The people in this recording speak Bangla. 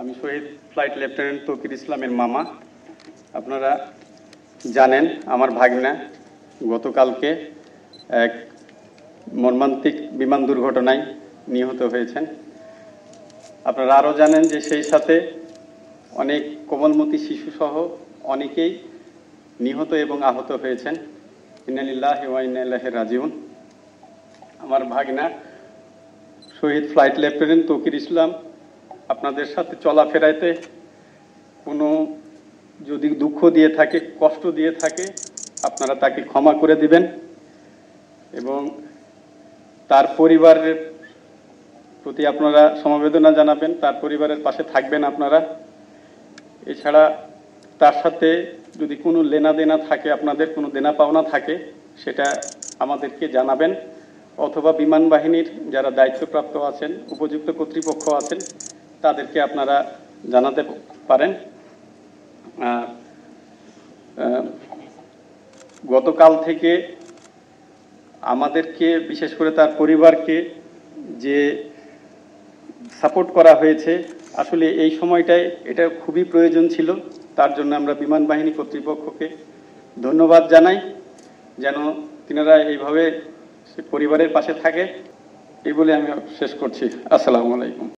আমি শহীদ ফ্লাইট লেফটেন্যান্ট তৌকির ইসলামের মামা। আপনারা জানেন আমার ভাগনা গতকালকে এক মর্মান্তিক বিমান দুর্ঘটনায় নিহত হয়েছেন। আপনারা আরও জানেন যে সেই সাথে অনেক কোমলমতি শিশুসহ অনেকেই নিহত এবং আহত হয়েছেন। ইন্না লিল্লাহি ওয়া ইন্না ইলাইহি রাজিউন। আমার ভাগনা শহীদ ফ্লাইট লেফটেন্যান্ট তৌকির ইসলাম আপনাদের সাথে চলাফেরাতে কোনো যদি দুঃখ দিয়ে থাকে, কষ্ট দিয়ে থাকে, আপনারা তাকে ক্ষমা করে দিবেন এবং তার পরিবারের প্রতি আপনারা সমবেদনা জানাবেন, তার পরিবারের পাশে থাকবেন আপনারা। এছাড়া তার সাথে যদি কোনো লেনাদেনা থাকে, আপনাদের কোনো দেনা পাওনা থাকে, সেটা আমাদেরকে জানাবেন, অথবা বিমান বাহিনীর যারা দায়িত্বপ্রাপ্ত আছেন, উপযুক্ত কর্তৃপক্ষ আছেন, তাদেরকে আপনারা জানাতে পারেন। গতকাল থেকে আমাদেরকে, বিশেষ করে তার পরিবারকে যে সাপোর্ট করা হয়েছে, আসলে এই সময়টায় এটা খুবই প্রয়োজন ছিল। তার জন্য আমরা বিমান বাহিনী কর্তৃপক্ষকে ধন্যবাদ জানাই, যেন তিনারা এইভাবে পরিবারের পাশে থাকে। এই বলে আমি শেষ করছি। আসসালামু আলাইকুম।